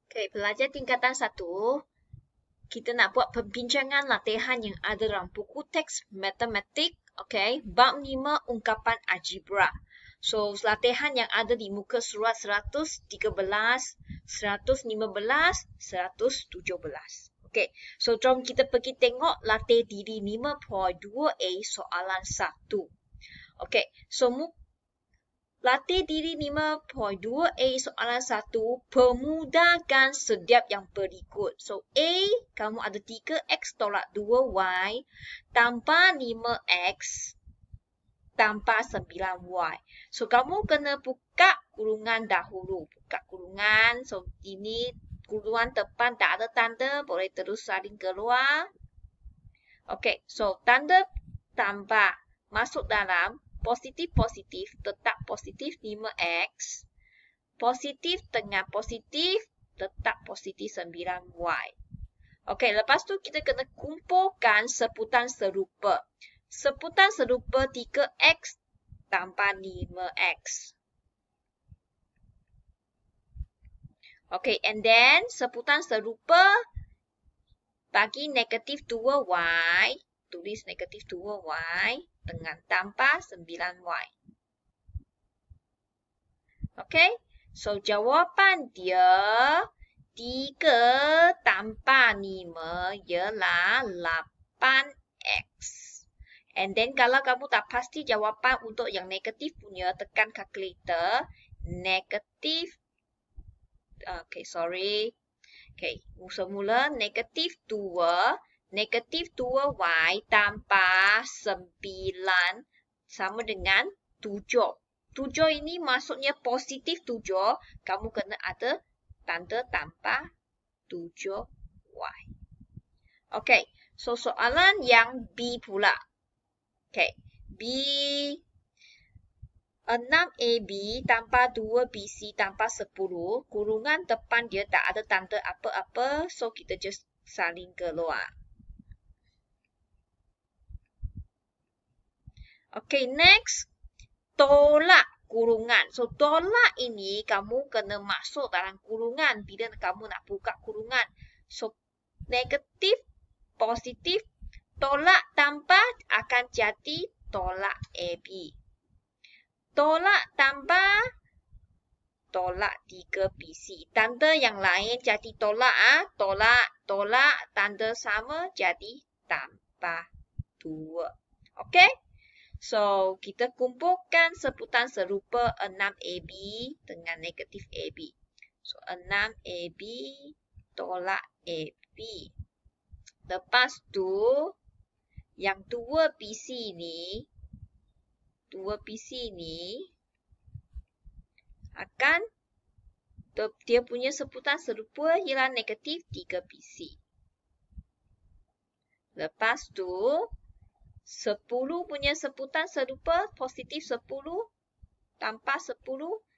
Okay, pelajar tingkatan 1, kita nak buat perbincangan latihan yang ada dalam buku teks matematik, okay, bab 5 ungkapan algebra. So, latihan yang ada di muka surat 113, 115, 117. Okay, so jom kita pergi tengok latih diri 5.2a soalan 1. Okay, so latih diri 5.2a soalan 1, permudahkan setiap yang berikut. So, A, kamu ada 3x tolak 2y tambah 5x tambah 9y. So, kamu kena buka kurungan dahulu. Buka kurungan. So, ini kurungan depan tak ada tanda, boleh terus saling keluar. Okay, so tanda tambah masuk dalam positif-positif, tetap positif 5x. Positif tengah positif, tetap positif 9y. Okey, lepas tu kita kena kumpulkan sebutan serupa. Sebutan serupa 3x tambah 5x. Okey, and then sebutan serupa bagi negatif 2y. Tulis negatif 2y dengan tambah 9y. Okay, so jawapan dia 3 tambah 5 ialah 8x. And then kalau kamu tak pasti jawapan untuk yang negatif punya, tekan kalkulator. Negatif, okay, sorry. Okay, semula negatif 2. Negatif 2y tambah 9 sama dengan 7. 7 ini maksudnya positif 7. Kamu kena ada tanda tambah 7y. Okay, so soalan yang B pula. Okay, B 6AB tambah 2BC tambah 10. Kurungan depan dia tak ada tanda apa-apa. So, kita just saling keluar. Okay, next. Tolak kurungan. So, tolak ini kamu kena masuk dalam kurungan bila kamu nak buka kurungan. So, negatif, positif, tolak tambah akan jadi tolak AB. Tolak tambah tolak 3BC. Tanda yang lain jadi tolak. Tolak, tanda sama jadi tambah 2. Okay? So, kita kumpulkan sebutan serupa 6AB dengan negatif AB. So, 6AB tolak AB. Lepas tu, yang 2BC ni akan dia punya sebutan serupa ialah negatif 3BC. Lepas tu, 10 punya sebutan serupa positif 10 tambah 10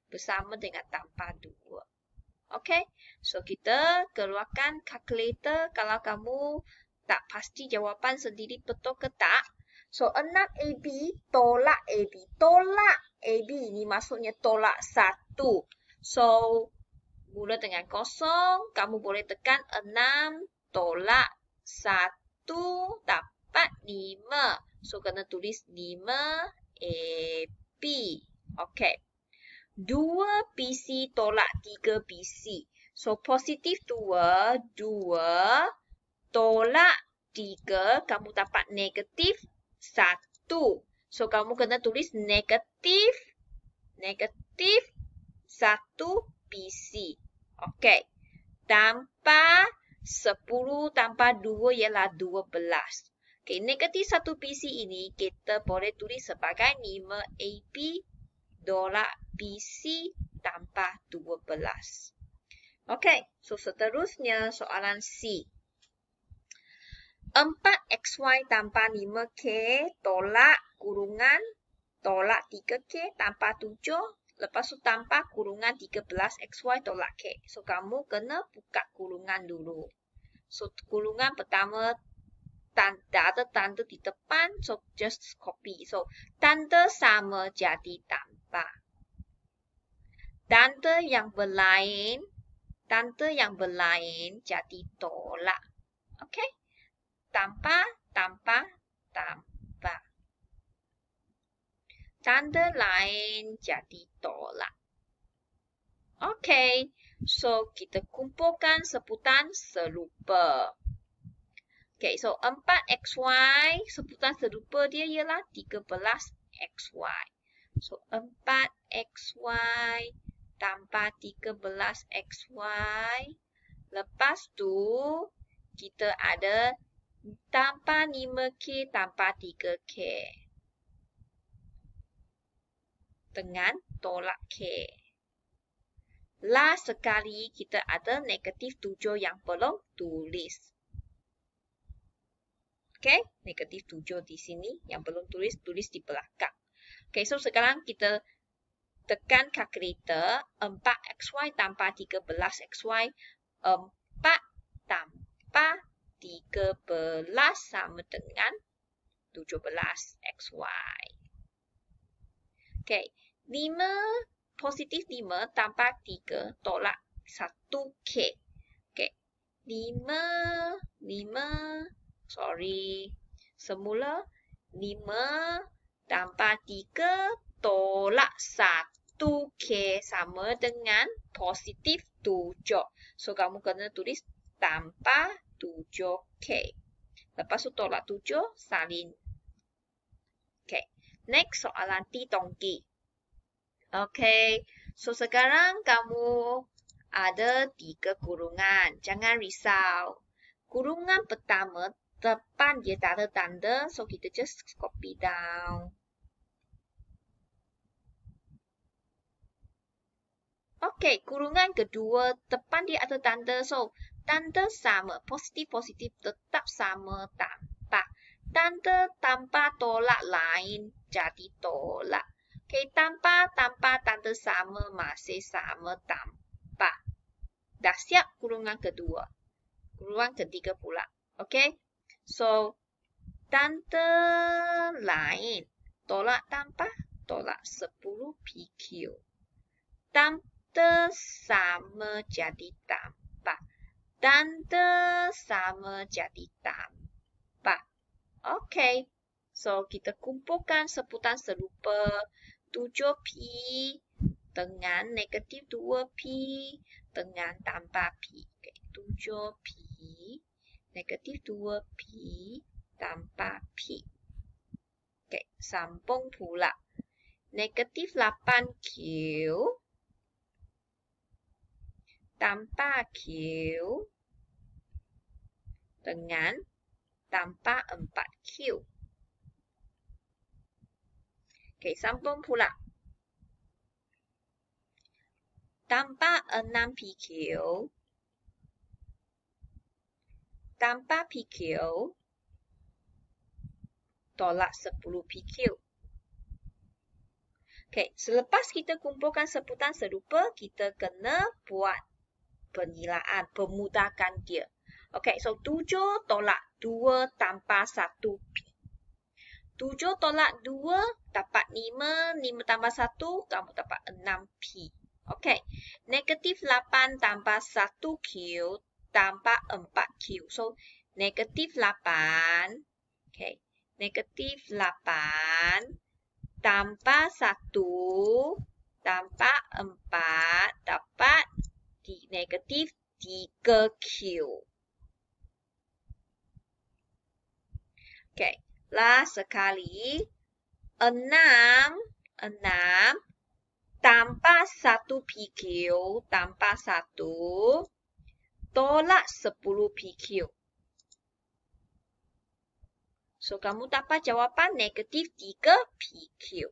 bersama dengan tambah 2. Okay, so kita keluarkan kalkulator kalau kamu tak pasti jawapan sendiri betul ke tak. So, 6AB tolak AB. Tolak AB ni maksudnya tolak 1. So, mula dengan kosong, kamu boleh tekan 6 tolak 1 dapat 5. So, kena tulis 5AB. Okay. 2BC tolak 3BC. So, positif 2 tolak 3, kamu dapat negatif 1. So, kamu kena tulis negatif 1BC. Okay. Tambah 10 tambah 2 ialah 12. Okay, negatif 1BC ini kita boleh tulis sebagai 5AB tolak BC tambah 12. Okay, so seterusnya soalan C. 4XY tambah 5K tolak kurungan tolak 3K tambah 7. Lepas tu tambah kurungan 13XY tolak K. So, kamu kena buka kurungan dulu. So, kurungan pertama tanda ada tanda di depan. So, just copy. So, tanda sama jadi tambah. Tanda yang berlain Tanda yang berlain jadi tolak. Okey? Tambah, tambah, tambah. Tanda lain jadi tolak. Okey. So, kita kumpulkan sebutan serupa. Okay, so 4XY, sebutan serupa dia ialah 13XY. So, 4XY tambah 13XY. Lepas tu, kita ada tambah 5K tambah 3K. Dengan tolak K. Last sekali, kita ada negatif 7 yang belum tulis. Okay, negatif 7 di sini. Yang belum tulis, tulis di belakang. Okay, so sekarang kita tekan kalkulator. 4XY tambah 13XY. 4 tambah 13 sama dengan 17XY. Okay, 5, positif 5 tambah 3 tolak 1K. Okay, 5, semula 5 tambah 3 tolak 1K sama dengan positif 7. So, kamu kena tulis tambah 7K. Lepas tu tolak 7, salin. Okay, next soalan T tongki. Okay, so sekarang kamu ada 3 kurungan. Jangan risau. Kurungan pertama, depan dia tak ada tanda, so kita just copy down. Okay, kurungan kedua, depan dia ada tanda, so tanda sama, positif-positif tetap sama tambah. Tanda tanpa tolak lain jadi tolak. Okay, tanpa tanda sama masih sama tambah. Dah siap kurungan kedua. Kurungan ketiga pula. Okay. So, tanda lain. Tolak tambah, tolak 10 PQ. Tanda sama jadi tambah. Tanda sama jadi tambah. Okay. So, kita kumpulkan sebutan serupa 7P dengan negatif 2P dengan tambah P. Okay. 7P negatif 2P tambah P. Okay, sambung pula. Negatif 8Q tambah Q dengan tambah 4Q. Okay, sambung pula. Tambah 6PQ tambah PQ tolak 10PQ. Okay, selepas kita kumpulkan sebutan serupa, kita kena buat penilaan, pemudahkan dia. Okay, so 7 tolak 2 tambah 1P. 7 tolak 2 dapat 5, 5 tambah 1, kamu dapat 6P. Okay, negatif 8 tambah 1Q tambah 4Q. So, negatif 8, okay, negatif 8 tambah 1 tambah 4 dapat negatif 3Q. Okay, last sekali. 6 tambah 1PQ tambah 1 tolak 10PQ. So, kamu dapat jawapan negatif 3PQ.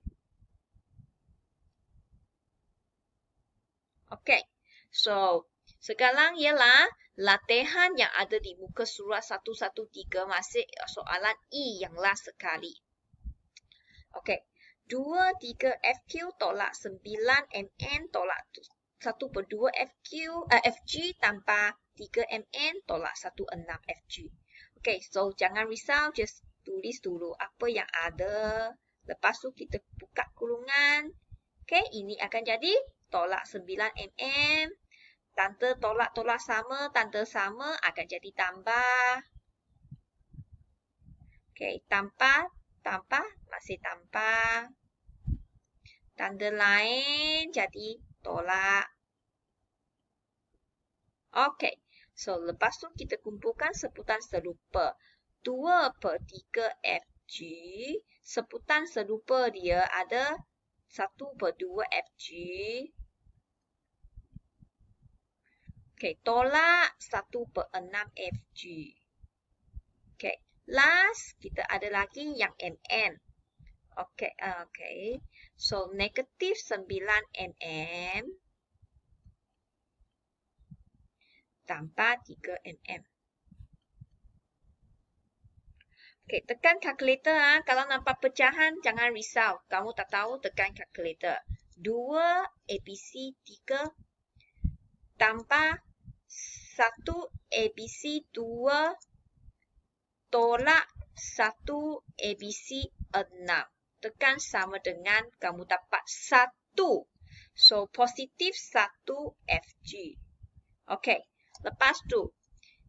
Okay. So, sekarang ialah latihan yang ada di muka surat 113 masih soalan E yang last sekali. Okay. 2-3FQ tolak 9MN tolak 1/2FQ, FG tambah 3MN tolak 16FG. Okay, so jangan risau, just tulis dulu apa yang ada. Lepas tu kita buka kurungan. Okay, ini akan jadi tolak 9mm Tanda tolak sama, tanda sama akan jadi tambah. Okey, tambah, masih tambah. Tanda lain jadi tolak. Okey, so lepas tu kita kumpulkan sebutan serupa. 2/3 FG, sebutan serupa dia ada 1/2 FG. Okey, tolak 1/6 FG. Okey, last kita ada lagi yang MN. Okey. So, negatif 9 mm tambah 3 mm. Okey, tekan kalkulator. Kalau nampak pecahan, jangan risau. Kamu tak tahu, tekan kalkulator. 2 ABC 3 tambah 1 ABC 2 tolak 1 ABC 6. Tekan sama dengan kamu dapat 1. So, positif 1 FG. Okey, lepas tu,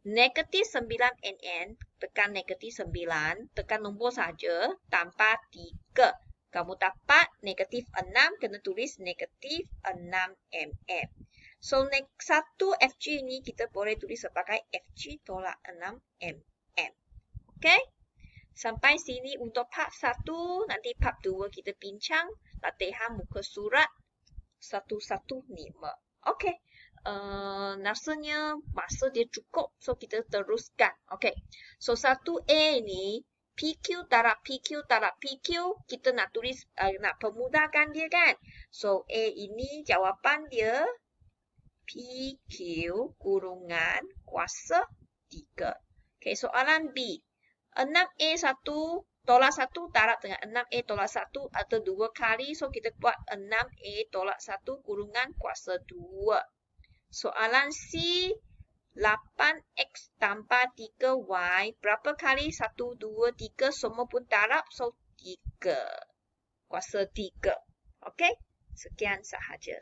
negatif 9 NN, tekan negatif 9, tekan nombor saja, tambah 3. Kamu dapat negatif 6, kena tulis negatif 6 mm. So, 1 FG ni kita boleh tulis sebagai FG tolak 6 mm. Okey? Sampai sini untuk part 1. Nanti part 2 kita bincang latihan muka surat 115. Okey. Rasanya masa dia cukup. So, kita teruskan. Okey. So, 1A ni PQ darab PQ darab PQ. Kita nak tulis, nak permudahkan dia kan. So, A ini jawapan dia PQ kurungan kuasa 3. Okey, soalan B. 6A1 tolak 1 darab dengan 6A tolak 1 atau 2 kali. So, kita buat 6A tolak 1 kurungan kuasa 2. Soalan C. 8X tambah 3Y. Berapa kali? 1, 2, 3. Semua pun darab. So, 3. Kuasa 3. Okey? Sekian sahaja.